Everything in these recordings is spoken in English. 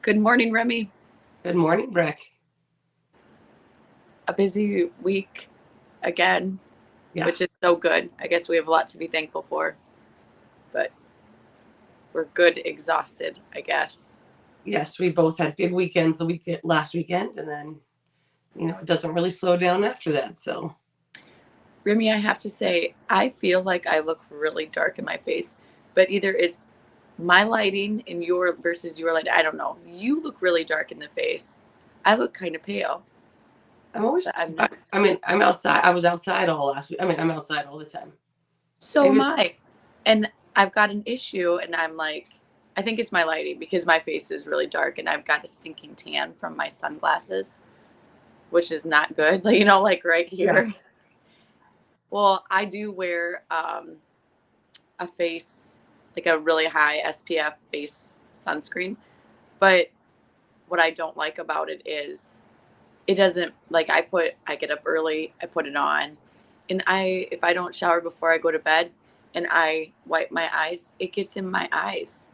Good morning, Remy. Good morning, Breck. A busy week again, Yeah. which is so good. I guess we have a lot to be thankful for, but we're good, exhausted, I guess. Yes, we both had big weekends last weekend, and then it doesn't really slow down after that. So Remy, I have to say, I feel like I look really dark in my face, but either it's my lighting and your versus your light. I don't know. You look really dark in the face. I look kind of pale, I'm always. but I'm I, not. I mean, I'm outside. I was outside all last week. I mean, I'm outside all the time. So Maybe am it's, I. And I've got an issue, and I'm like, I think it's my lighting because my face is really dark and I've got a stinking tan from my sunglasses, which is not good. Like right yeah. here. Well, I do wear a face, like a really high SPF face sunscreen. But what I don't like about it is it doesn't, like, I get up early, I put it on, and if I don't shower before I go to bed and I wipe my eyes, it gets in my eyes.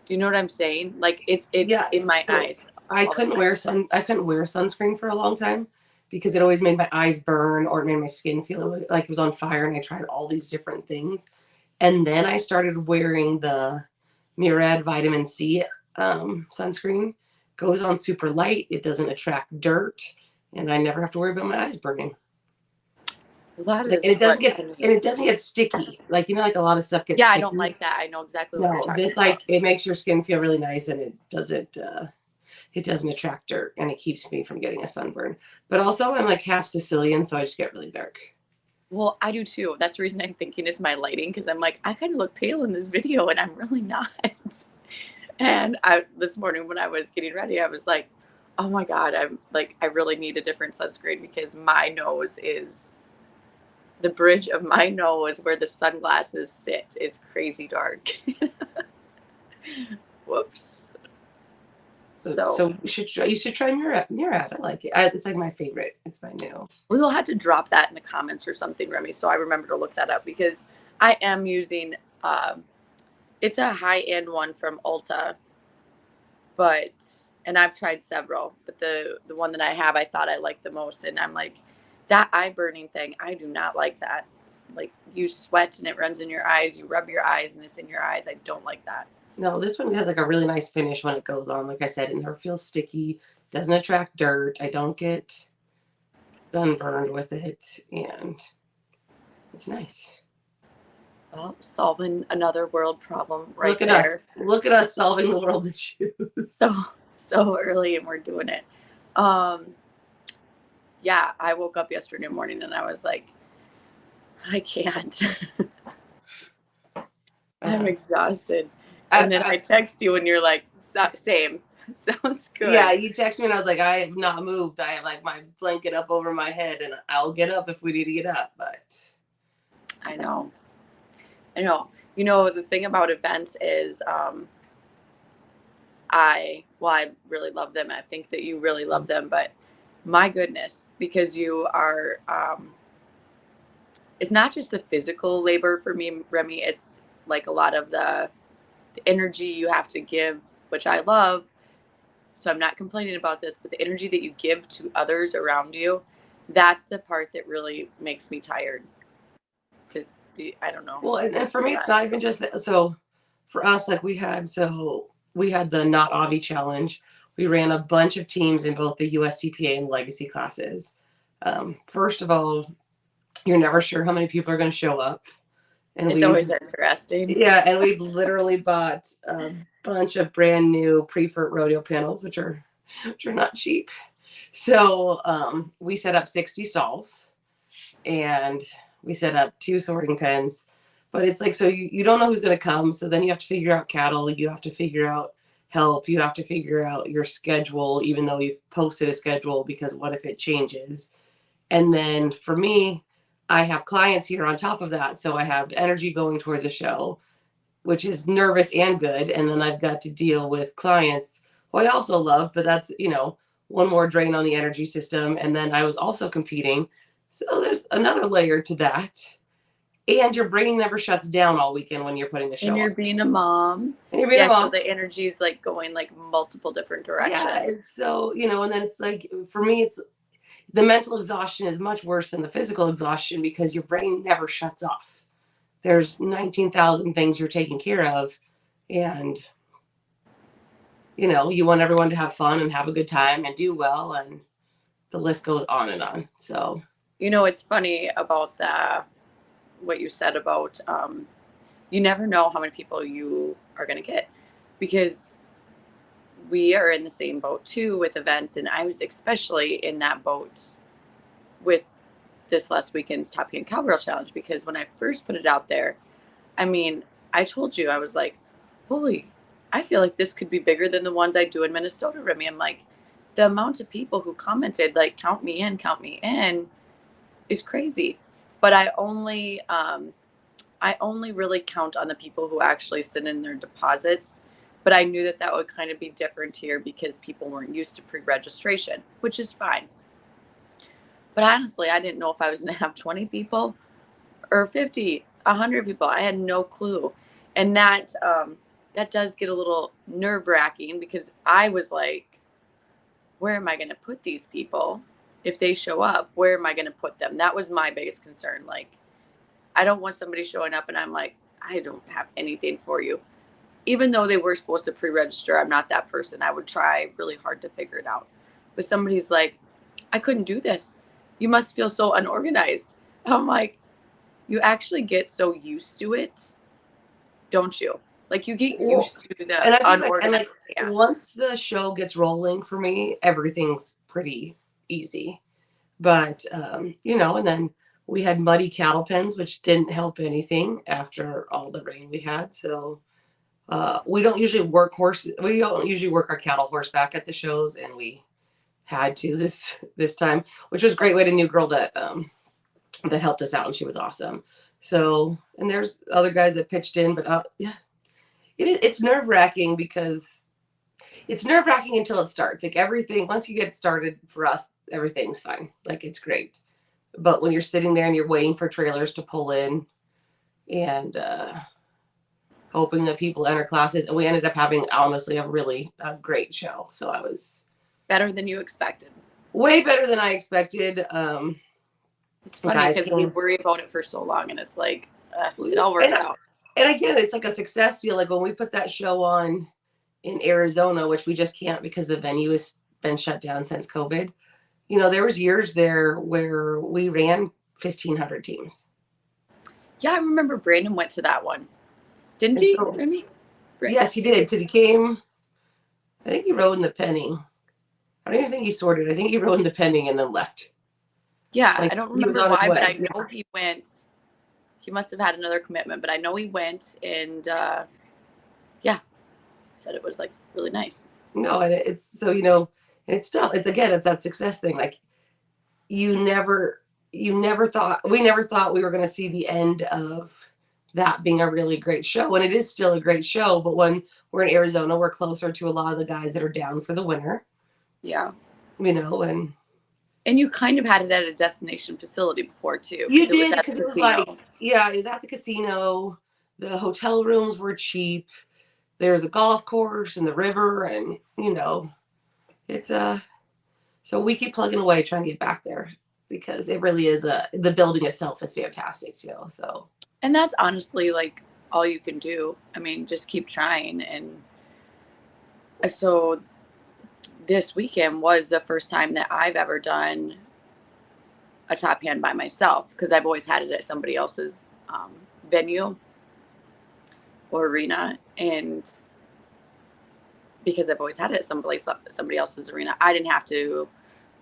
Do you know what I'm saying? Like it's in Yes. my So eyes all the time. I couldn't wear sunscreen for a long time because it always made my eyes burn or it made my skin feel like it was on fire. And I tried all these different things, and then I started wearing the Murad vitamin C sunscreen. Goes on super light. It doesn't attract dirt, and I never have to worry about my eyes burning. Well, that Like, is what I and need. it doesn't get sticky. Like like a lot of stuff gets Yeah, I don't sticky. like that. I know exactly what you're No, talking this about. like it makes your skin feel really nice, and it doesn't attract dirt, and it keeps me from getting a sunburn. But also, I'm like half Sicilian, so I just get really dark. Well, I do too. That's the reason I'm thinking is my lighting because I'm like, I kind of look pale in this video and I'm really not. And this morning when I was getting ready, I was like, oh my God, I'm like, I really need a different sunscreen because my nose is the bridge of my nose where the sunglasses sit is crazy dark. Whoops. So So you should try Murad. I like it. It's like my favorite. It's my new. we will have to drop that in the comments or something, Remy. So I remember to look that up because I am using, it's a high end one from Ulta, but, and I've tried several, but the one that I have, I thought I liked the most. And I'm like, that eye burning thing, I do not like that. Like you sweat and it runs in your eyes, you rub your eyes and it's in your eyes. I don't like that. No, this one has like a really nice finish when it goes on. Like I said, it never feels sticky. Doesn't attract dirt. I don't get sunburned with it, and it's nice. Well, solving another world problem right Look at us. there. Look at us solving the world's So, issues. so early and we're doing it. Um, yeah, I woke up yesterday morning and I was like, I can't. I'm Uh, exhausted. And then I I text you and you're like, same. Sounds Yeah, good. you text me and I was like, I have not moved. I have like my blanket up over my head, and I'll get up if we need to get up. But I know. I know. You know, the thing about events is I really love them. I think that you really love them, but my goodness, because you are, it's not just the physical labor for me, Remy. It's like a lot of the energy you have to give, which I love. So I'm not complaining about this, but the energy that you give to others around you, that's the part that really makes me tired. Because I don't know. well, Do you and for feel me, it's that? not even just that. So for us, like we had the Not Avi challenge. We ran a bunch of teams in both the USTPA and legacy classes. First of all, you're never sure how many people are going to show up, and It's we always interesting. yeah, and we literally bought a bunch of brand new pre-furt rodeo panels, which are not cheap. So we set up 60 stalls, and we set up 2 sorting pens. But it's like, so you don't know who's going to come. So then you have to figure out cattle. You have to figure out help. You have to figure out your schedule, even though you've posted a schedule, because what if it changes? And then for me, I have clients here on top of that. So I have energy going towards a show, which is nervous and good. And then I've got to deal with clients who I also love, but that's, one more drain on the energy system. And then I was also competing. So there's another layer to that. and your brain never shuts down all weekend when you're putting the And show on. you're being a mom. And you're being a Yeah, so mom. the energy is like going like multiple different Yeah, directions. it's so, and then it's like, for me, it's the mental exhaustion is much worse than the physical exhaustion because your brain never shuts off. There's 19,000 things you're taking care of, and you want everyone to have fun and have a good time and do well, and the list goes on and on. So, It's funny about what you said about you never know how many people you are going to get, because we are in the same boat too with events, and I was especially in that boat with this last weekend's Top Hand Cowgirl Challenge, because when I first put it out there, I mean, I told you, I was like, holy, I feel like this could be bigger than the ones I do in Minnesota, Remy. I'm like, the amount of people who commented, like, count me in, is crazy. But I only really count on the people who actually send in their deposits. But I knew that that would kind of be different here because people weren't used to pre-registration, which is fine. But honestly, I didn't know if I was going to have 20 people or 50, 100 people. I had no clue. And that does get a little nerve-wracking, because I was like, where am I going to put these people? If they show up, where am I going to put them? That was my biggest concern. Like, I don't want somebody showing up and I'm like, I don't have anything for you. Even though they were supposed to pre-register, I'm not that person. I would try really hard to figure it out. But somebody's like, I couldn't do this. You must feel so unorganized. I'm like, you actually get so used to it, don't you? Like, you get well, used to the and I feel like, unorganized chaos. once the show gets rolling for me, everything's pretty easy. But, and then we had muddy cattle pens, which didn't help anything after all the rain we had. So, we don't usually work our cattle horseback at the shows, and we had to this time, which was great. We had a new girl that helped us out, and she was awesome. So, and there's other guys that pitched in, but yeah, it's nerve wracking, because it's nerve wracking until it starts. Like, everything, once you get started, for us, everything's fine. Like, it's great. But when you're sitting there and you're waiting for trailers to pull in, and hoping that people enter classes, and we ended up having, honestly, a great show. So I was Better than you expected. way better than I expected. It's funny Guys because we came, worry about it for so long, and it's like, it all works and out. and again, it's like a success deal. Like, when we put that show on in Arizona, which we just can't because the venue has been shut down since COVID. There was years there where we ran 1,500 teams. Yeah, I remember Brandon went to that one. Didn't And he, so, Remy? yes, he did, because he came. I think he rode in the penning. I don't even think he sorted. I think he rode in the penning and then left. Yeah, Like, I don't he was remember on his why, but I way. know he went. He must have had another commitment, but I know he went, and yeah, said it was like really nice. No, and it's so, and it's still, it's that success thing. Like, you never we never thought we were going to see the end of that being a really great show. And it is still a great show, but when we're in Arizona, we're closer to a lot of the guys that are down for the winter. Yeah. And you kind of had it at a destination facility before too. You It was did, at because the it was like, casino. yeah, it was at the casino. The hotel rooms were cheap. There's a golf course and the river, and it's so we keep plugging away trying to get back there, because it really is the building itself is fantastic too. So, And that's honestly like all you can do. I mean, just keep trying. And so this weekend was the first time that I've ever done a top hand by myself, because I've always had it at somebody else's venue or arena. And because I've always had it at somebody else's arena, I didn't have to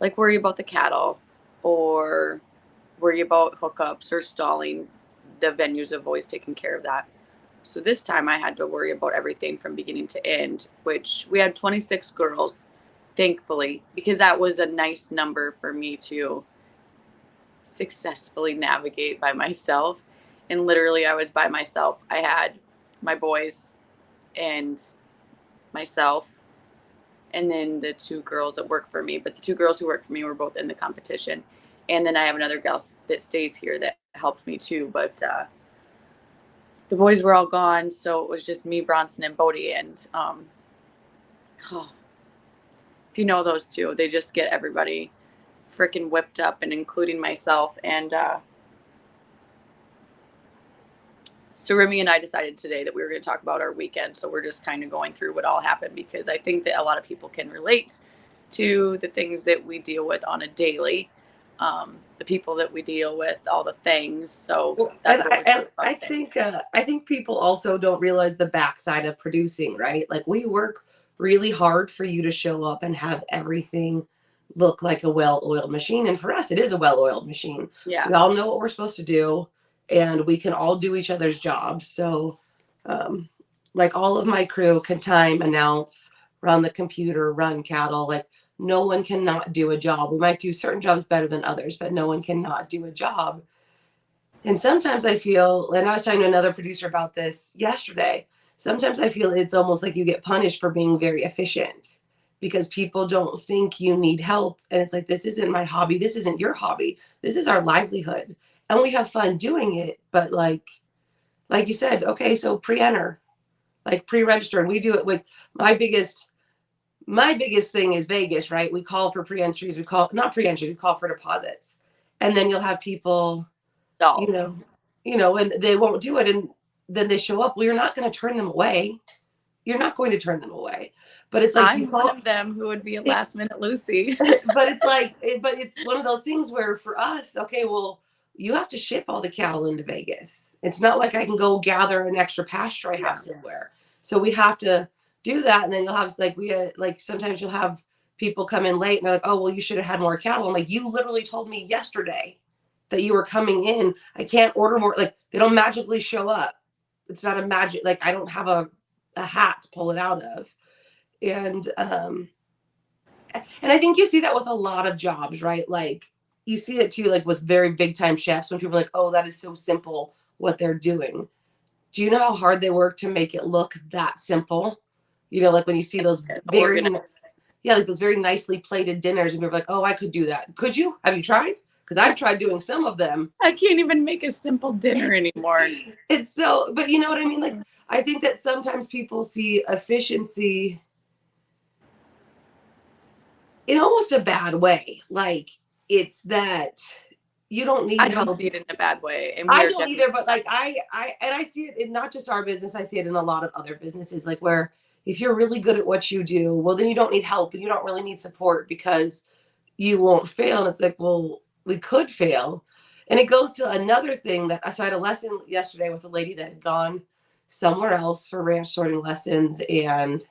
like worry about the cattle or worry about hookups or stalling. The venues have always taken care of that. So this time I had to worry about everything from beginning to end, which we had 26 girls, thankfully, because that was a nice number for me to successfully navigate by myself. And literally, I was by myself. I had my boys and myself, and then the two girls that work for me. But the two girls who work for me were both in the competition. And then I have another girl that stays here that helped me too. But the boys were all gone, so it was just me, Bronson, and Bodie. And oh, if you know those two, they just get everybody freaking whipped up, and including myself. And so Remy and I decided today that we were going to talk about our weekend. So we're just kind of going through what all happened, because I think that a lot of people can relate to the things that we deal with on a daily, the people that we deal with, all the things. So Well, that's what we're talking about today. I think people also don't realize the backside of producing, right? Like we work really hard for you to show up and have everything look like a well-oiled machine. And for us, it is a well-oiled machine. Yeah. We all know what we're supposed to do, and we can all do each other's jobs. So, like all of my crew can time, announce, run the computer, run cattle. Like no one cannot do a job. We might do certain jobs better than others, but no one cannot do a job. And sometimes I feel, and I was talking to another producer about this yesterday, sometimes I feel it's almost like you get punished for being very efficient because people don't think you need help. And it's like, this isn't my hobby. This isn't your hobby. This is our livelihood. And we have fun doing it. But like you said, okay, so pre-enter, like pre-register. And we do it with my biggest thing is Vegas, right? We call for pre-entries. We call, not pre-entries, we call for deposits. And then you'll have people, Dolls. and they won't do it, and then they show up. Well, you're not going to turn them away. You're not going to turn them away. But it's like I'm one of them who would be a last minute Lucy. but it's one of those things where for us, okay, well, you have to ship all the cattle into Vegas. It's not like I can go gather an extra pasture I have somewhere. So we have to do that, and then you'll have like sometimes you'll have people come in late and they're like, oh, well, you should have had more cattle. I'm like, you literally told me yesterday that you were coming in. I can't order more. Like they don't magically show up. It's not a magic. Like I don't have a hat to pull it out of. And I think you see that with a lot of jobs, right? Like you see it too, like with very big time chefs when people are like, oh, that is so simple what they're doing. Do you know how hard they work to make it look that simple? Like when you see those like those very nicely plated dinners and you're like, oh, I could do that. Could you? Have you tried? Because I've tried doing some of them. I can't even make a simple dinner anymore. It's so, but you know what I mean? Like, I think that sometimes people see efficiency in almost a bad way. Like, it's that you don't need I help. don't see it in a bad way. And I don't either, but like, I see it in not just our business, I see it in a lot of other businesses, like where if you're really good at what you do, well, then you don't need help and you don't really need support because you won't fail. And it's like, well, we could fail. And it goes to another thing that so I had a lesson yesterday with a lady that had gone somewhere else for ranch sorting lessons. And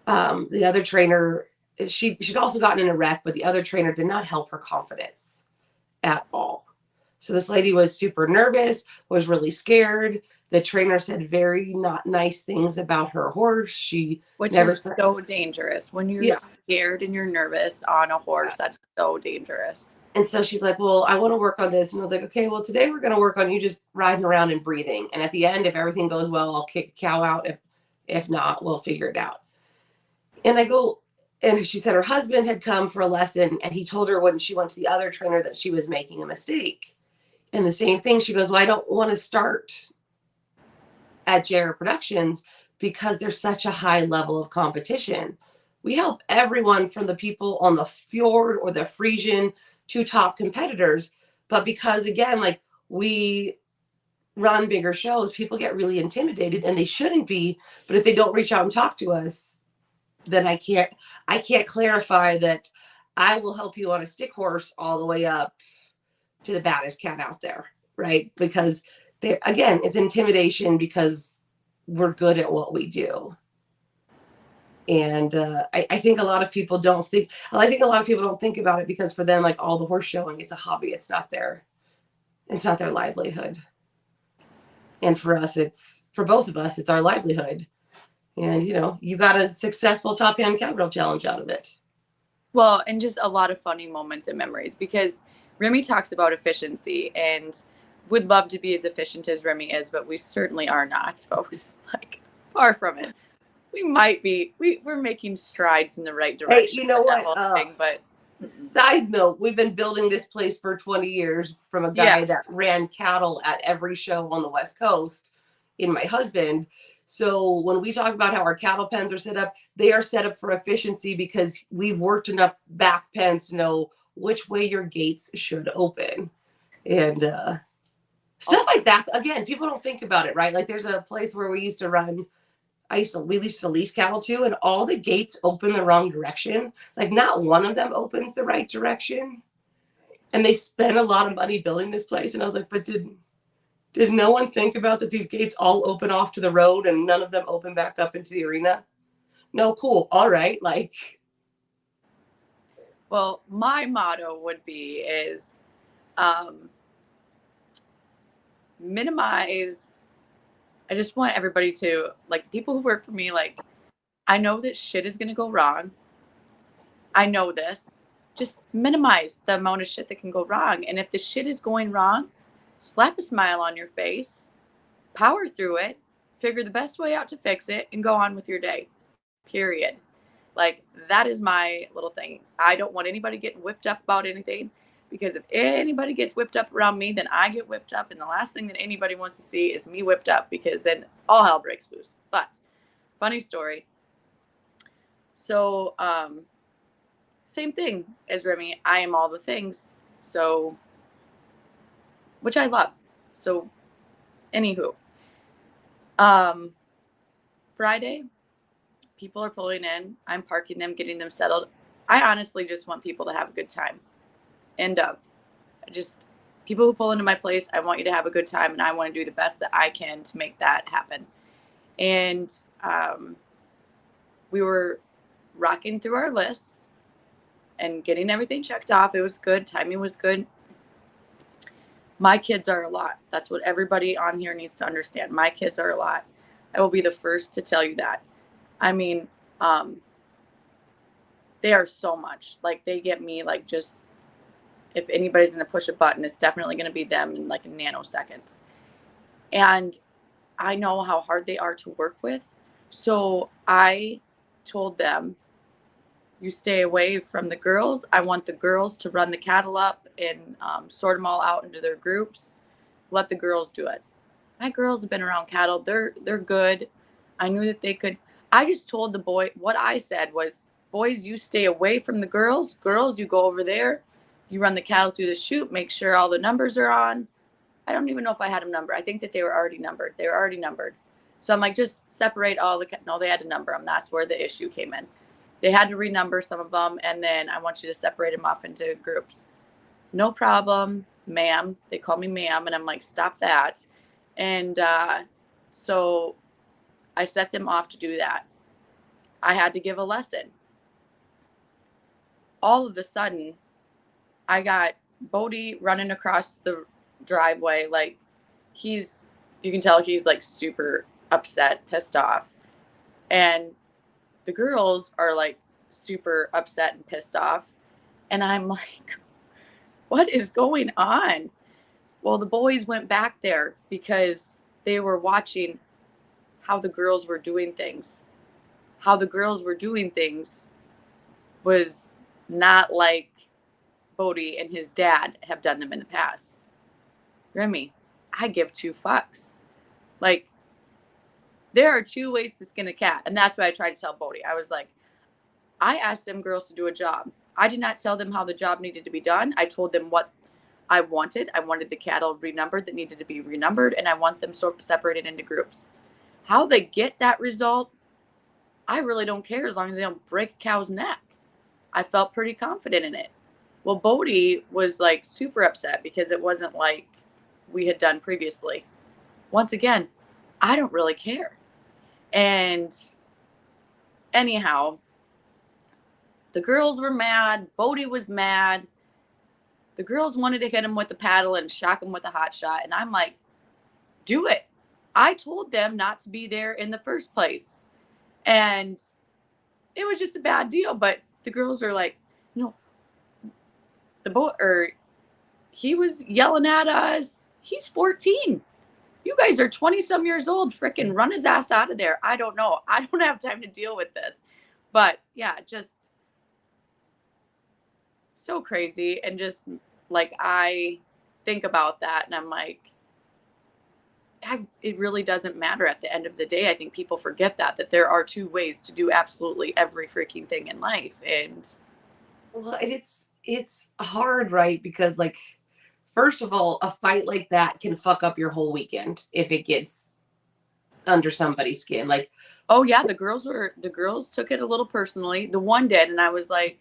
the other trainer, she'd also gotten in a wreck, but the other trainer did not help her confidence at all. So this lady was super nervous, was really scared. The trainer said very not nice things about her horse. Which is so dangerous. When you're scared and you're nervous on a horse, that's so dangerous. And so she's like, well, I want to work on this. And I was like, okay, well, today we're going to work on you just riding around and breathing. And at the end, if everything goes well, I'll kick cow out. If not, we'll figure it out. And I go, and she said her husband had come for a lesson and he told her when she went to the other trainer that she was making a mistake. And the same thing, she goes, well, I don't want to start at JR Productions because there's such a high level of competition. We help everyone from the people on the fjord or the Frisian to top competitors. But because again, like we run bigger shows, people get really intimidated and they shouldn't be. But if they don't reach out and talk to us, then I can't clarify that I will help you on a stick horse all the way up to the baddest cat out there, right? Because again, it's intimidation because we're good at what we do. And I think a lot of people don't think, I think a lot of people don't think about it because for them, like all the horse showing, it's a hobby. It's not their livelihood. And for us, for both of us, it's our livelihood. And, you got a successful Top Hand Cowgirl challenge out of it. Well, and just a lot of funny moments and memories because Remy talks about efficiency and would love to be as efficient as Remy is, but we certainly are not, folks. Like, far from it. We might be. We're making strides in the right direction. Hey, you know what? But Mm-mm. Side note, we've been building this place for 20 years from a Yeah. guy that ran cattle at every show on the West Coast in my husband. So when we talk about how our cattle pens are set up, they are set up for efficiency because we've worked enough back pens to know which way your gates should open. And stuff Also, like that. Again, people don't think about it, right? Like there's a place where we used to lease cattle to, and all the gates open the wrong direction. Like not one of them opens the right direction. And they spent a lot of money building this place. And I was like, but did no one think about that these gates all open off to the road and none of them open back up into the arena? No, cool. All right. Like, well, my motto would be is um, minimize. I just want everybody to, like, people who work for me, like, I know that shit is going to go wrong. I know this. Just minimize the amount of shit that can go wrong. And if the shit is going wrong, slap a smile on your face, power through it, figure the best way out to fix it, and go on with your day. Period. Like, that is my little thing. I don't want anybody getting whipped up about anything, because if anybody gets whipped up around me, then I get whipped up. And the last thing that anybody wants to see is me whipped up, because then all hell breaks loose. But funny story. So, same thing as Remy. I am all the things. So, which I love. So, anywho, um, Friday, people are pulling in. I'm parking them, getting them settled. I honestly just want people to have a good time. End of. Just people who pull into my place, I want you to have a good time, and I want to do the best that I can to make that happen. And we were rocking through our lists and getting everything checked off. It was good. Timing was good. My kids are a lot. That's what everybody on here needs to understand. My kids are a lot. I will be the first to tell you that. I mean, they are so much. Like, they get me, like, just, if anybody's going to push a button, it's definitely going to be them in like nanoseconds. And I know how hard they are to work with. So I told them, you stay away from the girls. I want the girls to run the cattle up and sort them all out into their groups. Let the girls do it. My girls have been around cattle. They're good. I knew that they could. I just told the boy, what I said was, boys, you stay away from the girls. Girls, you go over there. You run the cattle through the chute. Make sure all the numbers are on. I don't even know if I had them numbered. I think that they were already numbered. They were already numbered. So I'm like, just separate all the. No, they had to number them. That's where the issue came in. They had to renumber some of them, and then I want you to separate them off into groups. No problem, ma'am. They call me ma'am, and I'm like, stop that. And so I set them off to do that. I had to give a lesson. All of a sudden, I got Bodie running across the driveway. Like, you can tell he's like super upset, pissed off. And the girls are like super upset and pissed off. And I'm like, what is going on? Well, the boys went back there because they were watching how the girls were doing things. How the girls were doing things was not like Bodie and his dad have done them in the past. Remy, I give two fucks. Like, there are two ways to skin a cat. And that's what I tried to tell Bodie. I was like, I asked them girls to do a job. I did not tell them how the job needed to be done. I told them what I wanted. I wanted the cattle renumbered that needed to be renumbered, and I want them separated into groups. How they get that result, I really don't care, as long as they don't break a cow's neck. I felt pretty confident in it. Well, Bodie was like super upset because it wasn't like we had done previously. Once again, I don't really care. And anyhow, the girls were mad. Bodie was mad. The girls wanted to hit him with the paddle and shock him with a hot shot. And I'm like, do it. I told them not to be there in the first place. And it was just a bad deal. But the girls are like, no, he was yelling at us. He's 14. You guys are 20 some years old. Frickin' run his ass out of there. I don't know. I don't have time to deal with this. But yeah, just so crazy. And just like, I think about that and I'm like, it really doesn't matter at the end of the day. I think people forget that there are two ways to do absolutely every freaking thing in life. And Well, and it's hard, right? Because like, first of all, a fight like that can fuck up your whole weekend if it gets under somebody's skin. Like, oh yeah, the girls took it a little personally. The one did, and I was like,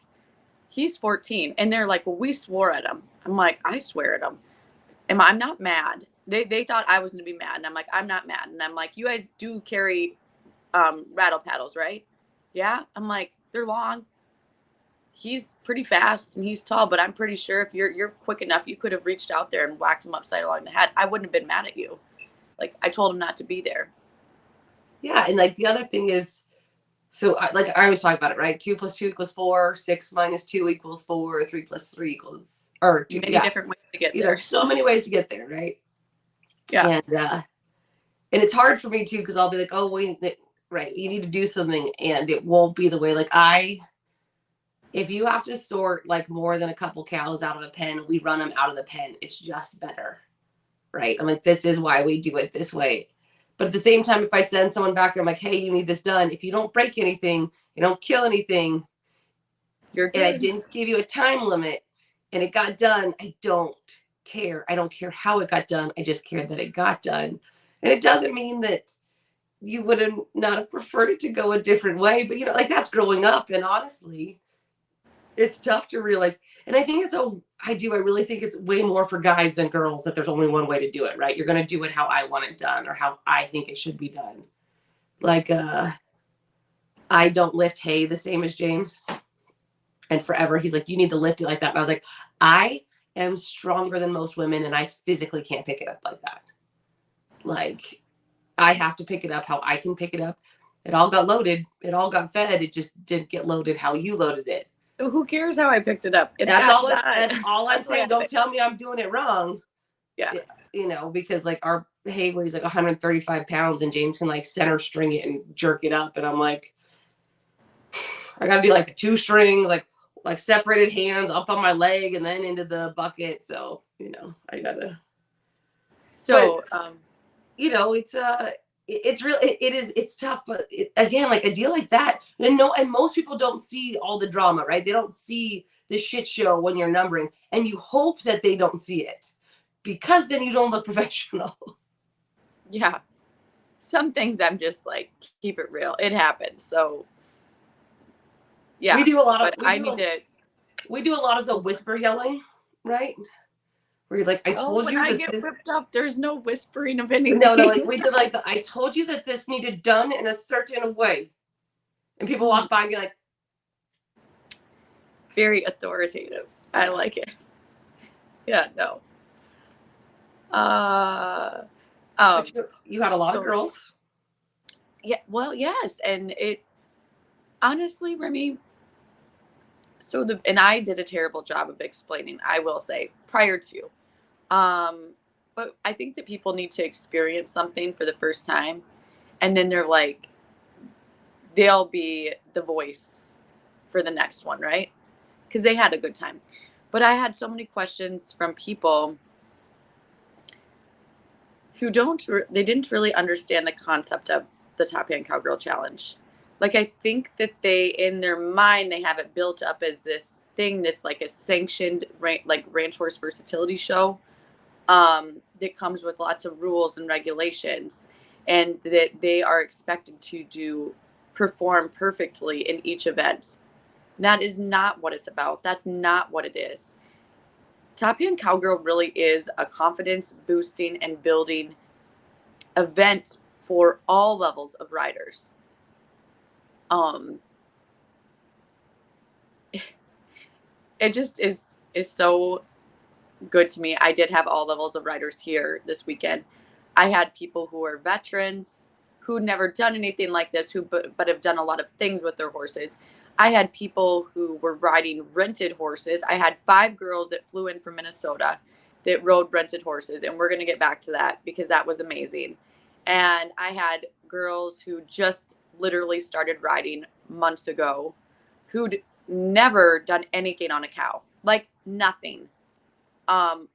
he's 14. And they're like, well, we swore at him. I'm like, I swear at him. I'm not mad. They thought I was gonna be mad. And I'm like, I'm not mad. And I'm like, you guys do carry rattle paddles, right? Yeah. I'm like, they're long. He's pretty fast and he's tall, but I'm pretty sure if you're quick enough, you could have reached out there and whacked him upside along the head. I wouldn't have been mad at you. Like, I told him not to be there. yeah, and like the other thing is, so like I always talk about it, right? 2 + 2 = 4, 6 - 2 = 4, 3 + 3 or two. Many Yeah, different ways to get you know, there. so many ways to get there, right? Yeah. And it's hard for me too because I'll be like, oh wait, right, you need to do something, and it won't be the way. Like if you have to sort like more than a couple cows out of a pen, we run them out of the pen. It's just better, right? I'm like, this is why we do it this way. But at the same time, if I send someone back there, I'm like, hey, you need this done. If you don't break anything, you don't kill anything, You're and I good. didn't give you a time limit and it got done, I don't care. I don't care how it got done. I just care that it got done. And it doesn't mean that you would have not have preferred it to go a different way, but you know, like that's growing up. And honestly, it's tough to realize. And I think I really think it's way more for guys than girls that there's only one way to do it, right? You're going to do it how I want it done or how I think it should be done. Like, I don't lift hay the same as James. And forever, he's like, you need to lift it like that. And I was like, I am stronger than most women and I physically can't pick it up like that. Like, I have to pick it up how I can pick it up. It all got loaded. It all got fed. It just didn't get loaded how you loaded it. So who cares how I picked it up? It That's got all. done. That's all I'm That's what saying. Don't happened. tell me I'm doing it wrong. Yeah. You know, because like our hay weighs like 135 pounds, and James can like center string it and jerk it up, and I'm like, I got to do like the 2 string, like separated hands up on my leg and then into the bucket. So you know, I gotta. So But you know, it's really it's tough, but again, like a deal like that, and no, and most people don't see all the drama, right? They don't see the shit show when you're numbering, and you hope that they don't see it, because then you don't look professional. yeah, some things I'm just like, keep it real. It happened. So We yeah, do a lot of but I need to. we do a lot of the whisper yelling, right? Where you're like, I Oh, told when you I that get this. whipped up, there's no whispering of No, no, like anything. we did like I told you that this needed done in a certain way, and people walk by and be like, Very authoritative. I like it. Yeah, no. Uh, but you had a lot of so girls. yeah, well, yes, and it honestly, Remy. And I did a terrible job of explaining. I will say prior to, but I think that people need to experience something for the first time, and then they'll be the voice for the next one, right? Because they had a good time. But I had so many questions from people who they didn't really understand the concept of the Top Hand Cowgirl Challenge. Like, I think that in their mind, they have it built up as this thing that's like a sanctioned like ranch horse versatility show, that comes with lots of rules and regulations, and that they are expected to perform perfectly in each event. That is not what it's about. That's not what it is. Top Hand Cowgirl really is a confidence boosting and building event for all levels of riders. Um, it just is so good to me. I did have all levels of riders here this weekend. I had people who are veterans who'd never done anything like this, but have done a lot of things with their horses. I had people who were riding rented horses. I had 5 girls that flew in from Minnesota that rode rented horses, and we're going to get back to that because that was amazing. And I had girls who just literally started riding months ago who'd never done anything on a cow, like nothing. Um,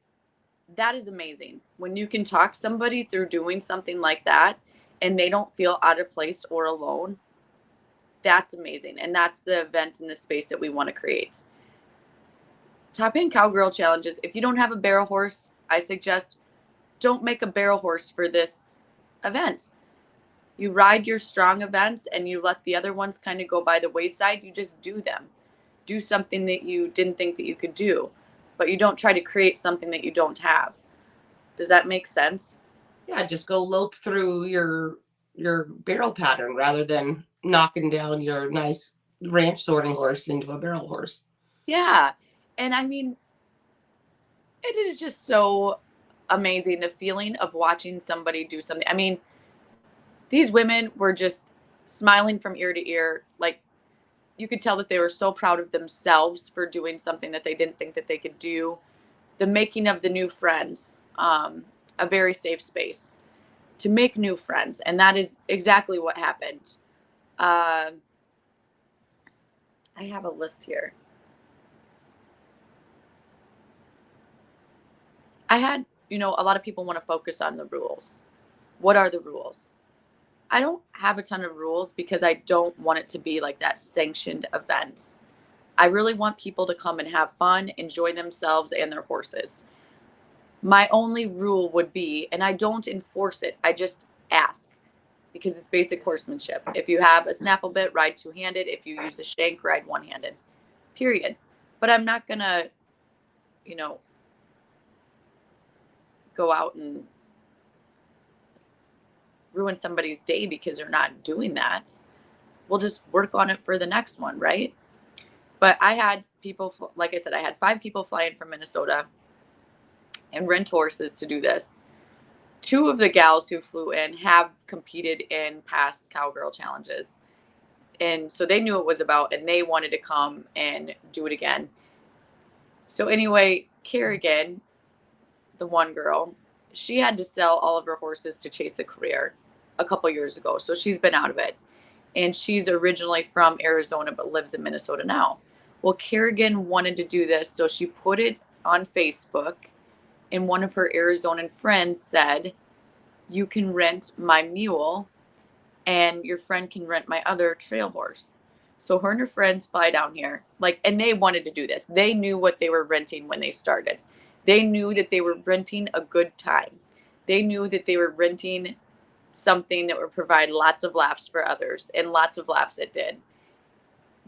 that is amazing. When you can talk somebody through doing something like that and they don't feel out of place or alone, that's amazing. And that's the event in the space that we want to create. Top Hand Cowgirl challenges. If you don't have a barrel horse, I suggest don't make a barrel horse for this event. You ride your strong events and you let the other ones kind of go by the wayside. You just do them. Do something that you didn't think that you could do, but you don't try to create something that you don't have. Does that make sense? Yeah, just go lope through your barrel pattern rather than knocking down your nice ranch sorting horse into a barrel horse. Yeah. And I mean, it is just so amazing the feeling of watching somebody do something. I mean, these women were just smiling from ear to ear. Like, you could tell that they were so proud of themselves for doing something that they didn't think that they could do. The making of the new friends, a very safe space to make new friends. And that is exactly what happened. Uh, I have a list here. I had, a lot of people want to focus on the rules. What are the rules? I don't have a ton of rules because I don't want it to be like that sanctioned event. I really want people to come and have fun, enjoy themselves and their horses. My only rule would be, and I don't enforce it, I just ask because it's basic horsemanship. If you have a snaffle bit, ride two-handed. If you use a shank, ride one-handed. Period. But I'm not going to, you know, go out and ruin somebody's day because they're not doing that. We'll just work on it for the next one, right? But I had people, like I said, I had 5 people fly in from Minnesota and rent horses to do this. 2 of the gals who flew in have competed in past Cowgirl challenges. And so they knew what it was about and they wanted to come and do it again. So anyway, Kerrigan, the one girl, she had to sell all of her horses to chase a career a couple years ago. So she's been out of it. And she's originally from Arizona but lives in Minnesota now. Well, Kerrigan wanted to do this, so she put it on Facebook, and one of her Arizonan friends said, "You can rent my mule, and your friend can rent my other trail horse." So her and her friends fly down here, and they wanted to do this. They knew what they were renting when they started. They knew that they were renting a good time. They knew that they were renting something that would provide lots of laughs for others, and lots of laughs it did.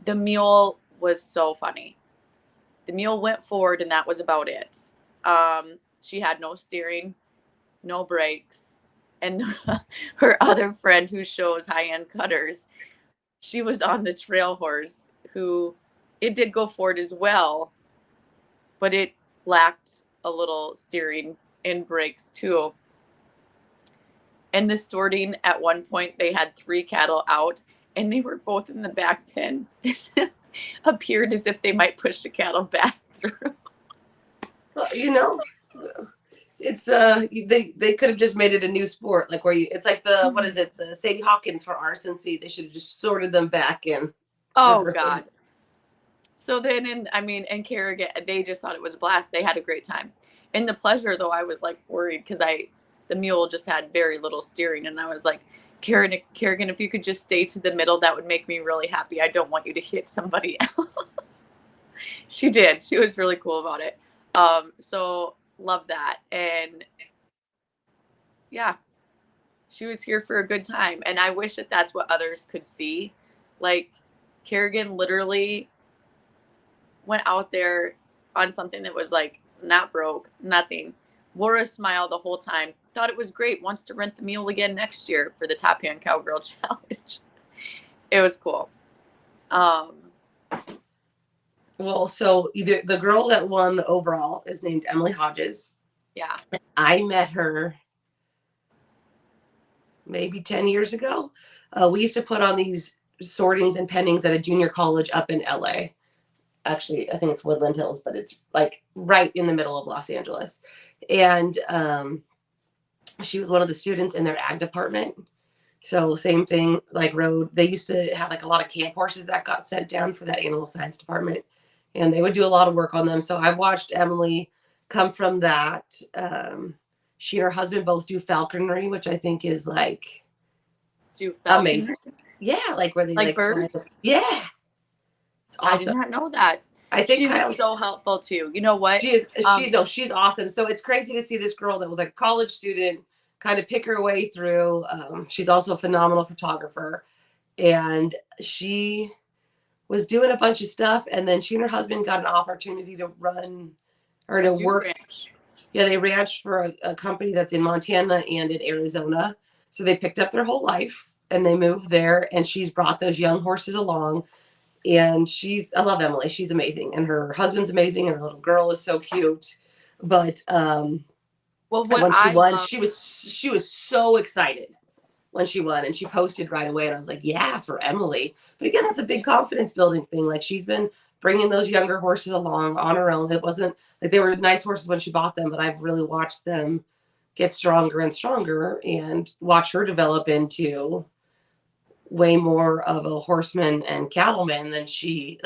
The mule was so funny. The mule went forward, and that was about it. She had no steering, no brakes, and her other friend who shows high-end cutters, she was on the trail horse, who it did go forward as well, but it lacked a little steering and brakes too. And the sorting, at one point they had 3 cattle out and they were both in the back pen. Appeared as if they might push the cattle back through. Well, it's they could have just made it a new sport, like it's like what is it, the Sadie Hawkins for RSNC. They should have just sorted them back in. Oh God. So then and Kerrigan, they just thought it was a blast. They had a great time. In the pleasure though, I was worried because the mule just had very little steering, and I was like, Kerrigan, if you could just stay to the middle, that would make me really happy. I don't want you to hit somebody else. She did. She was really cool about it. So love that. And yeah, she was here for a good time. And I wish that that's what others could see. Kerrigan literally went out there on something that was not broke, nothing. Wore a smile the whole time. Thought it was great. Wants to rent the mule again next year for the Top Hand Cowgirl Challenge. It was cool. Well, so either the girl that won the overall is named Emily Hodges. Yeah. I met her maybe 10 years ago. We used to put on these sortings and pennings at a junior college up in LA. Actually, I think it's Woodland Hills, but it's right in the middle of Los Angeles. And she was one of the students in their ag department. So same thing, like rode. They used to have like a lot of camp horses that got sent down for that animal science department, and they would do a lot of work on them. So I've watched Emily come from that. She and her husband both do falconry, which I think is like Do amazing. falconry Yeah, like where they like like fly. birds? Yeah, it's I did awesome. not know that. I think She was Kyle's so helpful too. You know what? she is she Um, no, she's awesome. So it's crazy to see this girl that was like a college student kind of pick her way through. She's also a phenomenal photographer, and she was doing a bunch of stuff, and then she and her husband got an opportunity to run or a to do work. ranch. Yeah, they ranched for a company that's in Montana and in Arizona. So they picked up their whole life and they moved there, and she's brought those young horses along. And I love Emily. She's amazing. And her husband's amazing. And her little girl is so cute. But Well, and what when she I won, love, she was so excited when she won, and she posted right away, and I was like, yeah, for Emily. But again, that's a big confidence building thing. Like she's been bringing those younger horses along on her own. It wasn't like they were nice horses when she bought them, but I've really watched them get stronger and stronger and watch her develop into way more of a horseman and cattleman than she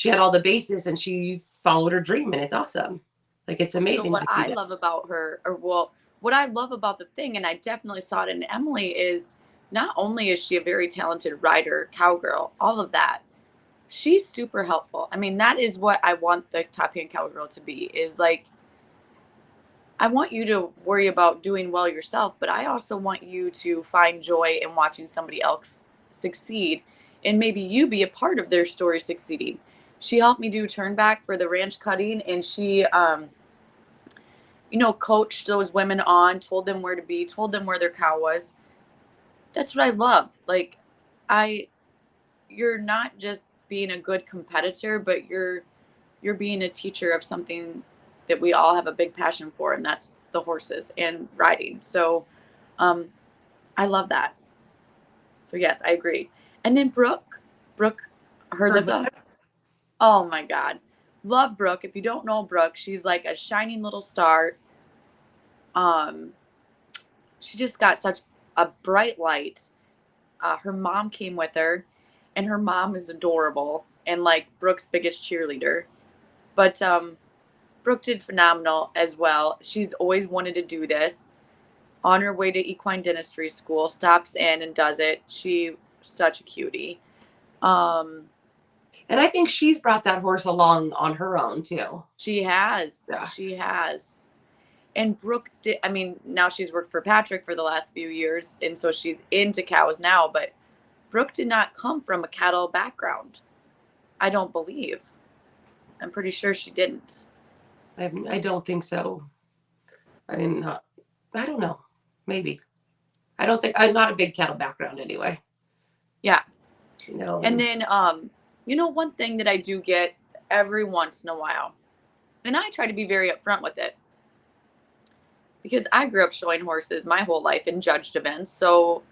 had all the bases and she followed her dream, and it's awesome. Like it's so amazing what to see I that. love about her, or well, what I love about the thing, and I definitely saw it in Emily, is not only is she a very talented rider, cowgirl, all of that, she's super helpful. I mean, that is what I want the top hand cowgirl to be, is like, I want you to worry about doing well yourself, but I also want you to find joy in watching somebody else succeed and maybe you be a part of their story succeeding. She helped me do turn back for the ranch cutting, and she coached those women on, told them where to be, told them where their cow was. That's what I love. Like, I you're not just being a good competitor, but you're being a teacher of something that we all have a big passion for, and that's the horses and riding. So um I love that. So yes, I agree. And then Brooke, her Her the oh my god. Love Brooke. If you don't know Brooke, she's like a shining little star. Um she just got such a bright light. Her mom came with her, and her mom is adorable and like Brooke's biggest cheerleader. But Brooke did phenomenal as well. She's always wanted to do this. On her way to equine dentistry school, stops in and does it. She such a cutie. Um, And I think she's brought that horse along on her own too. she has, Yeah. she has. And Brooke did. I mean, now she's worked for Patrick for the last few years, and so she's into cows now. But Brooke did not come from a cattle background. I don't believe. I'm pretty sure she didn't. I don't think so. I mean, not, I don't know. Maybe. I don't think I'm not a big cattle background anyway. Yeah. You know, And and then, one thing that I do get every once in a while, and I try to be very upfront with it, because I grew up showing horses my whole life and judged events. So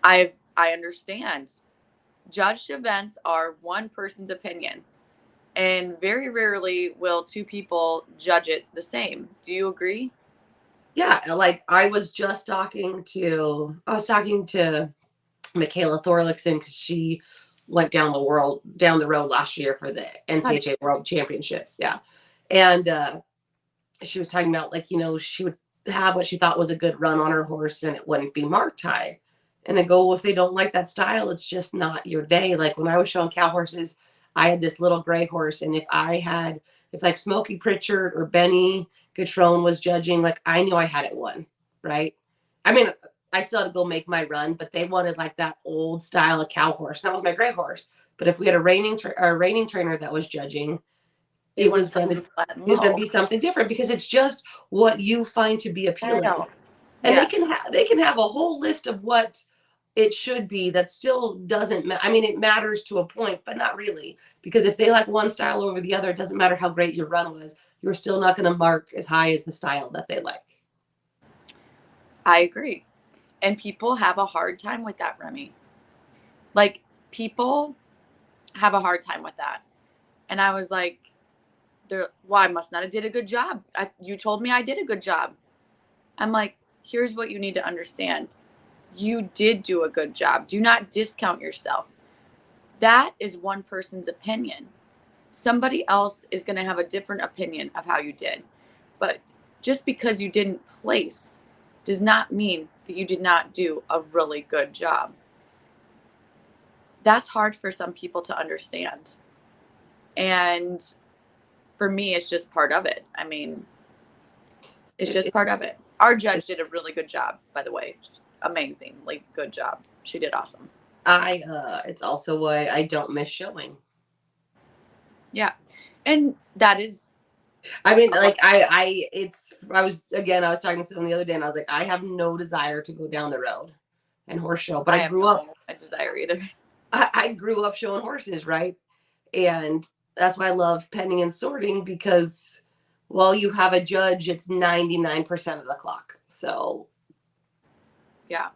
I understand. Judged events are one person's opinion, and very rarely will two people judge it the same. Do you agree? yeah, like I was talking to Michaela Thorlickson because she went down the road last year for the God, NCHA World Championships. Yeah, and she was talking about like she would have what she thought was a good run on her horse and it wouldn't be marked high. And I go, well, if they don't like that style, it's just not your day. Like when I was showing cow horses, I had this little gray horse, and if like Smokey Pritchard or Benny Gatrone was judging, like I knew I had it won, right? I mean, I still had to go make my run, but they wanted like that old style of cow horse. That was my gray horse. But if we had a reigning trainer that was judging, it it was was going something to flat and it's going to low. be something different because it's just what you find to be I appealing. know. And Yes, they can have a whole list of what it should be that still doesn't I mean it matters to a point, but not really, because if they like one style over the other, it doesn't matter how great your run was, you're still not going to mark as high as the style that they like. I agree. And people have a hard time with that, Remy. Like, people have a hard time with that. And I was like, well, I must not have did a good job. You told me I did a good job. I'm like, here's what you need to understand. you did do a good job. Do not discount yourself. That is one person's opinion. Somebody else is going to have a different opinion of how you did. But just because you didn't place does not mean that you did not do a really good job. That's hard for some people to understand. And for me, it's just part of it. I mean, it's just part of it. Our judge did a really good job, by the way. Amazing. Like, good job. She did awesome. It's also why I don't miss showing. Yeah. And that is, I mean, like I was talking to someone the other day and I was like, I have no desire to go down the road and horse show, but I grew up no desire either. I grew up showing horses, right? And that's why I love penning and sorting, because while you have a judge, it's 99% of the clock. So yeah.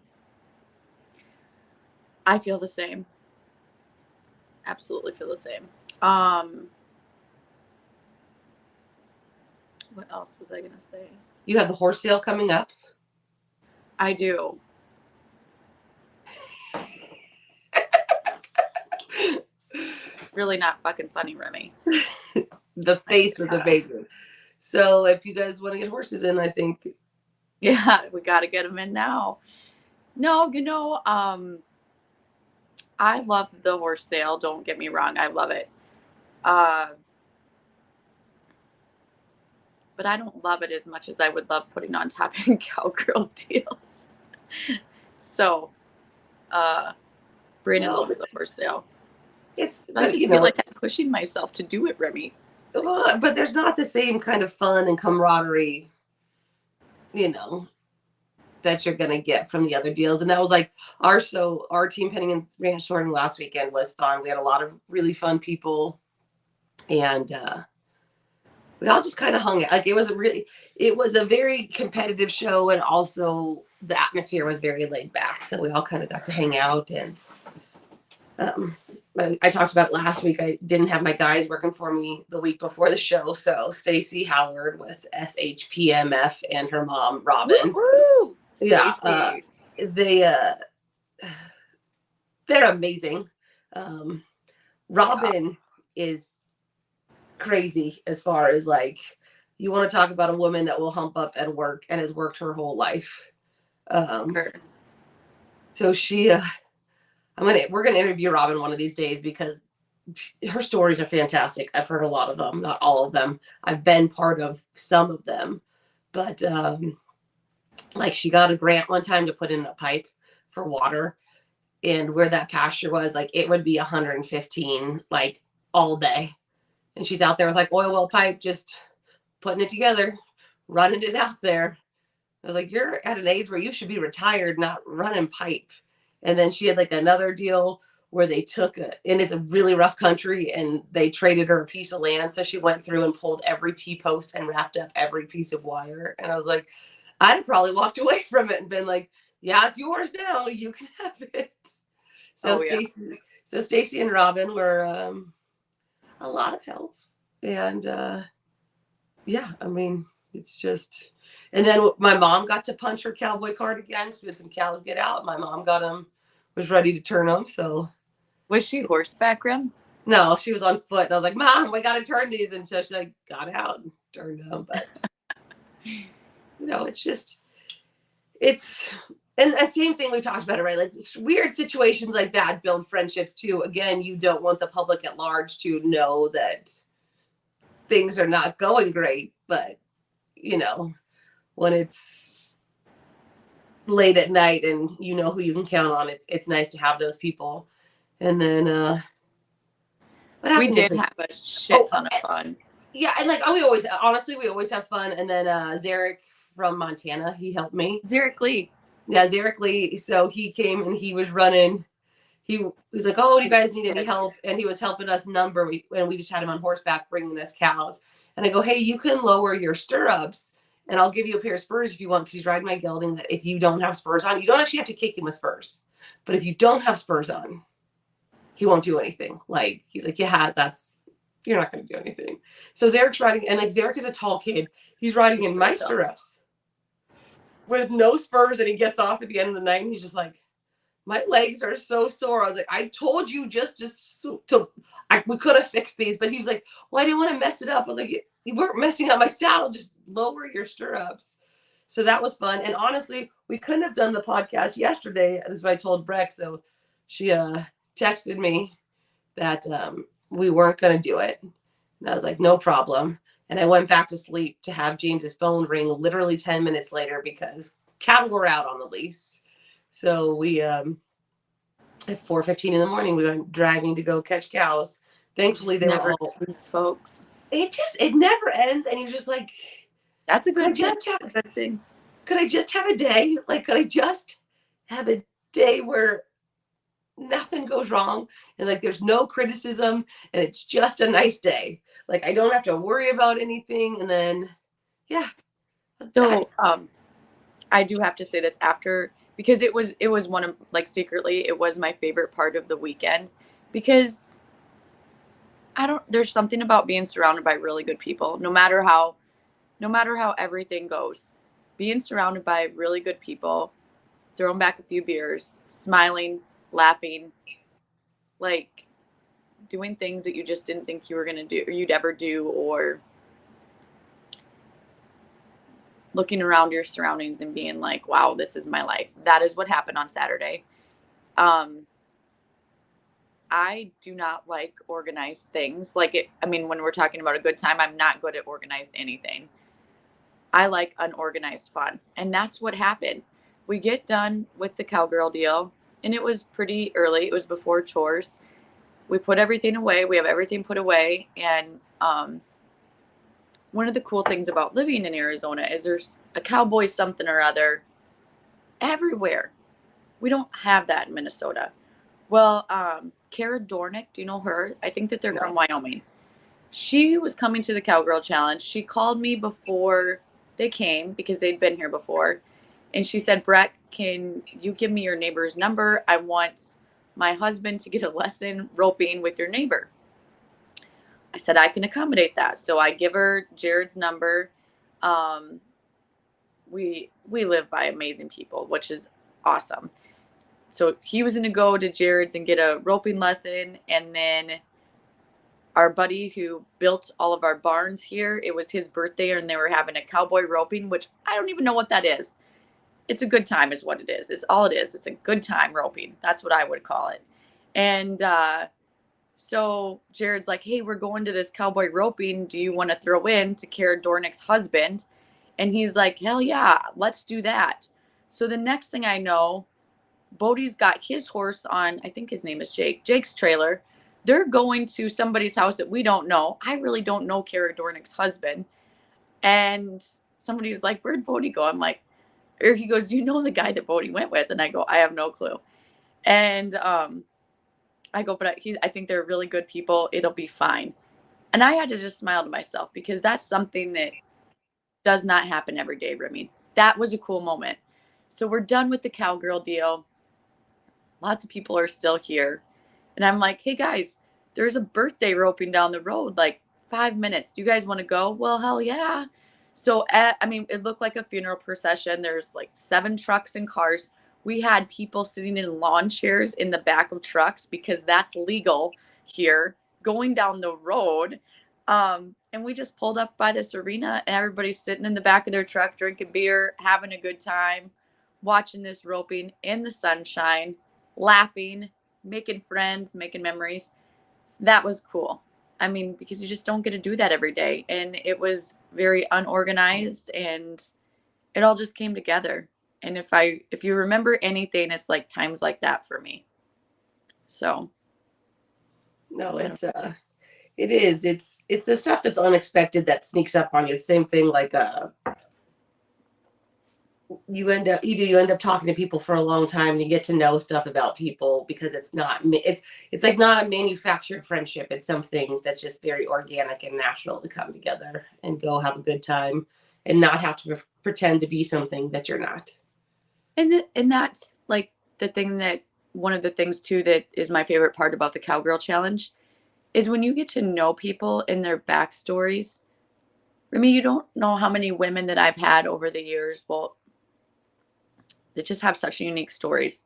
I feel the same. Absolutely feel the same. What else was I going to say? You have the horse sale coming up. I do. Really not fucking funny, Remy. The face was amazing. So if you guys want to get horses in, I think. Yeah, we got to get them in now. No, I love the horse sale. Don't get me wrong. I love it. But I don't love it as much as I would love putting on top Hand Cowgirl deals. So, Brandon loves the horse sale. I just feel like I'm pushing myself to do it, Remy. But there's not the same kind of fun and camaraderie, that you're going to get from the other deals. And that was like our team penning and ranch sorting last weekend was fun. We had a lot of really fun people, and we all just kind of hung out. Like it was a very competitive show, and also the atmosphere was very laid back. So we all kind of got to hang out. And I talked about last week, I didn't have my guys working for me the week before the show. So Stacy Howard with SHPMF and her mom, Robin. Woo-hoo! Yeah. They're amazing. Robin is crazy as far as like, you want to talk about a woman that will hump up at work and has worked her whole life. Sure. So we're gonna interview Robin one of these days, because her stories are fantastic. I've heard a lot of them, not all of them. I've been part of some of them, but like she got a grant one time to put in a pipe for water, and where that pasture was, like it would be 115 like all day, and she's out there with like oil well pipe, just putting it together, running it out there. I was like, you're at an age where you should be retired, not running pipe. And then she had like another deal where they and it's a really rough country, and they traded her a piece of land. So she went through and pulled every T-post and wrapped up every piece of wire. And I was like, I'd have probably walked away from it and been like, yeah, it's yours now. You can have it. So Stacy and Robin were a lot of help. And yeah, I mean, it's just, and then my mom got to punch her cowboy card again because we had some cows get out. My mom was ready to turn them. So was she horseback, Rem? No, she was on foot. And I was like, Mom, we got to turn these. And so she like got out and turned them. But and the same thing we talked about it, right? Like weird situations like that build friendships too. Again, you don't want the public at large to know that things are not going great, but when it's late at night and you know who you can count on, it's nice to have those people. And then we did have a shit ton of fun. Yeah, and like we always have fun. And then Zarek from Montana, he helped me. Zarek Lee. Yeah, Zarek Lee. So he came and he was running. He was like, oh, do you guys need any help? And he was helping us number. And we just had him on horseback bringing us cows. And I go, hey, you can lower your stirrups and I'll give you a pair of spurs if you want, because he's riding my gelding that if you don't have spurs on, you don't actually have to kick him with spurs. But if you don't have spurs on, he won't do anything. Like, he's like, yeah, you're not going to do anything. So Zarek's riding, and like Zarek is a tall kid. He's riding in my stirrups. with no spurs, and he gets off at the end of the night, and he's just like, my legs are so sore. I was like, I told you just we could have fixed these, but he was like, well, I didn't want to mess it up. I was like, you weren't messing up my saddle, just lower your stirrups. So that was fun. And honestly, we couldn't have done the podcast yesterday. This is what I told Breck. So she texted me that we weren't going to do it. And I was like, no problem. And I went back to sleep to have James's phone ring literally 10 minutes later because cattle were out on the lease. So we, at 4:15 in the morning, we went driving to go catch cows. Thankfully, they were all. Ends, folks. It never ends, and you're just like, that's a good thing. Could I just have a day? Like, could I just have a day where nothing goes wrong and like there's no criticism and it's just a nice day? Like I don't have to worry about anything. And then, yeah. So, I do have to say this after. Because it was one of, like, secretly, it was my favorite part of the weekend because there's something about being surrounded by really good people, no matter how everything goes, being surrounded by really good people, throwing back a few beers, smiling, laughing, like doing things that you just didn't think you were going to do or you'd ever do, or looking around your surroundings and being like, wow, this is my life. That is what happened on Saturday. I do not like organized things. When we're talking about a good time, I'm not good at organized anything. I like unorganized fun. And that's what happened. We get done with the Cowgirl deal, and it was pretty early. It was before chores. We put everything away. We have everything put away. And one of the cool things about living in Arizona is there's a cowboy something or other everywhere. We don't have that in Minnesota. Well, Kara Dornick, do you know her? I think that they're from Wyoming. She was coming to the Cowgirl Challenge. She called me before they came because they'd been here before. And she said, Breck, can you give me your neighbor's number? I want my husband to get a lesson roping with your neighbor. I said, I can accommodate that. So I give her Jared's number. We live by amazing people, which is awesome. So he was going to go to Jared's and get a roping lesson. And then our buddy who built all of our barns here, it was his birthday and they were having a cowboy roping, which I don't even know what that is. It's a good time is what it is. It's all it is. It's a good time roping. That's what I would call it. And so Jared's like, hey, we're going to this cowboy roping. Do you want to throw in to Kara Dornick's husband? And he's like, hell yeah, let's do that. So the next thing I know, Bodie's got his horse on, I think his name is Jake, Jake's trailer. They're going to somebody's house that we don't know. I really don't know Kara Dornick's husband. And somebody's like, where'd Bodie go? I'm like, or he goes, do you know the guy that Bodie went with? And I go, I have no clue. And I go, but I think they're really good people. It'll be fine. And I had to just smile to myself because that's something that does not happen every day, Remy. That was a cool moment. So we're done with the Cowgirl deal. Lots of people are still here. And I'm like, hey guys, there's a birthday roping down the road, like 5 minutes. Do you guys want to go? Well, hell yeah. So, it looked like a funeral procession. There's like 7 trucks and cars. We had people sitting in lawn chairs in the back of trucks because that's legal here, going down the road. And we just pulled up by this arena and everybody's sitting in the back of their truck, drinking beer, having a good time, watching this roping in the sunshine, laughing, making friends, making memories. That was cool. Because you just don't get to do that every day. And it was very unorganized and it all just came together. And if you remember anything, it's like times like that for me. So. No, it is. It's the stuff that's unexpected that sneaks up on you. Same thing like you end up talking to people for a long time and you get to know stuff about people because it's like not a manufactured friendship. It's something that's just very organic and natural to come together and go have a good time and not have to pretend to be something that you're not. And that's like one of the things too that is my favorite part about the Cowgirl Challenge is when you get to know people and their backstories. I mean, you don't know how many women that I've had over the years. Well, that just have such unique stories.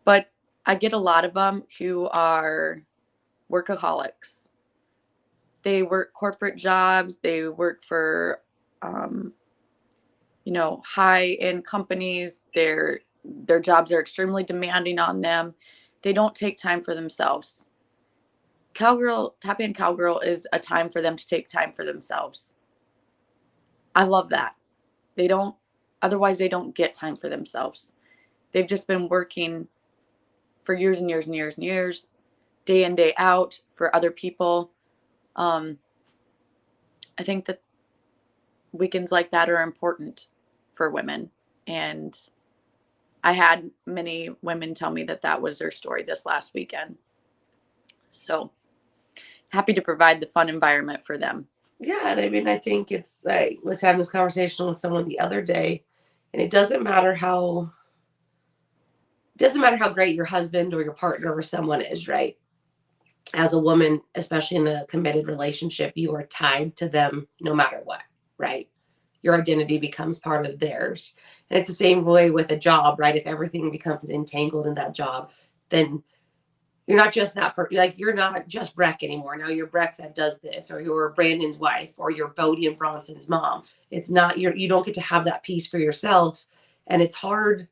But I get a lot of them who are workaholics. They work corporate jobs, they work for um, high end companies. Their jobs are extremely demanding on them. They don't take time for themselves. Tap Hand Cowgirl is a time for them to take time for themselves. I love that. They don't, otherwise, they don't get time for themselves. They've just been working for years and years and years and years, day in, day out for other people. I think that weekends like that are important for women. And I had many women tell me that that was their story this last weekend. So happy to provide the fun environment for them. Yeah, and I mean, I think I was having this conversation with someone the other day, and it doesn't matter how great your husband or your partner or someone is, right? As a woman, especially in a committed relationship, you are tied to them no matter what, right? Your identity becomes part of theirs. And it's the same way with a job, right? If everything becomes entangled in that job, then you're not just like you're not just Breck anymore. Now you're Breck that does this, or you're Brandon's wife, or you're Bodie and Bronson's mom. It's not you don't get to have that piece for yourself. And it's hard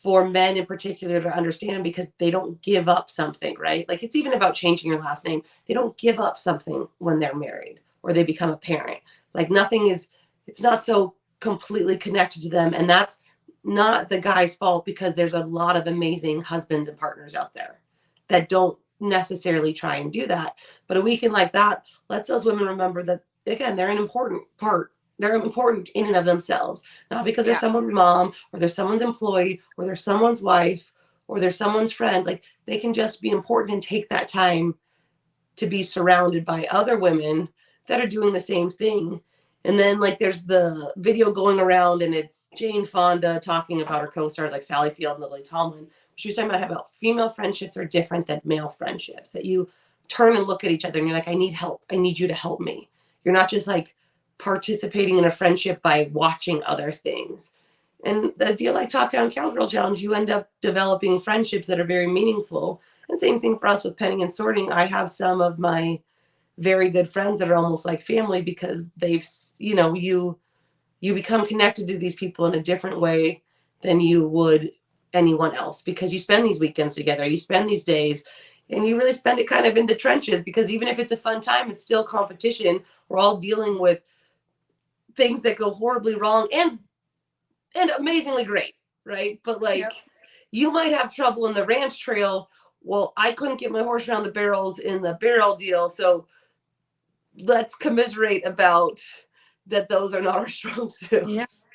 for men in particular to understand because they don't give up something, right? Like it's even about changing your last name. They don't give up something when they're married or they become a parent. Like it's not so completely connected to them. And that's not the guy's fault because there's a lot of amazing husbands and partners out there that don't necessarily try and do that. But a weekend like that lets those women remember that, again, they're an important part. They're important in and of themselves, not because they're Yeah. someone's mom or they're someone's employee or they're someone's wife or they're someone's friend. Like they can just be important and take that time to be surrounded by other women that are doing the same thing. And then like there's the video going around and it's Jane Fonda talking about her co-stars like Sally Field and Lily Tomlin. She was talking about how female friendships are different than male friendships, that you turn and look at each other and you're like, I need help. I need you to help me. You're not just like participating in a friendship by watching other things. And the deal like Top Down Cowgirl Challenge, you end up developing friendships that are very meaningful. And same thing for us with penning and sorting. I have some of my very good friends that are almost like family because you become connected to these people in a different way than you would anyone else because you spend these weekends together, you spend these days, and you really spend it kind of in the trenches because even if it's a fun time, it's still competition. We're all dealing with things that go horribly wrong and amazingly great, right? But like Yep. you might have trouble in the ranch trail. Well, I couldn't get my horse around the barrels in the barrel deal, so let's commiserate about that. Those are not our strong Yeah. suits.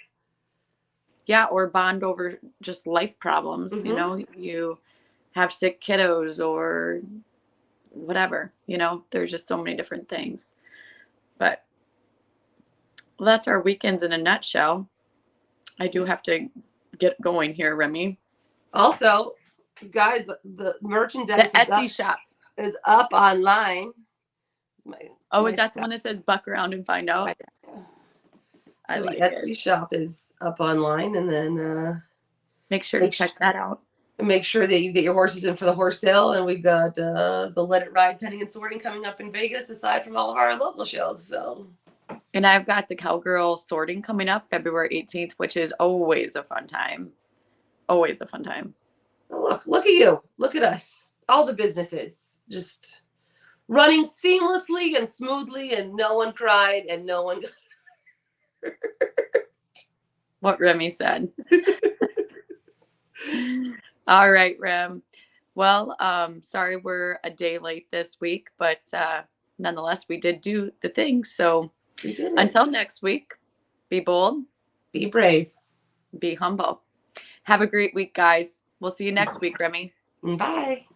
Yeah. Or bond over just life problems. Mm-hmm. You have sick kiddos or whatever. There's just so many different things. But well, that's our weekends in a nutshell. I do have to get going here, Remy. Also, guys, the The merchandise Etsy shop. is up online. Oh, is that the one that says buck around and find out? I So the like it. Etsy shop is up online, and then Make sure to check that out. make sure that you get your horses in for the horse sale. And we've got the Let It Ride penning and sorting coming up in Vegas, aside from all of our local shows. So, And I've got the Cowgirl sorting coming up February 18th, which is always a fun time. Always a fun time. look at you. Look at us. All the businesses just running seamlessly and smoothly, and no one cried and no one. What Remy said. All right, Rem. Well, sorry we're a day late this week, but nonetheless, we did do the thing. So We did it. Until next week, be bold, Be brave. be humble. Have a great week, guys. We'll see you next week, Remy. Bye.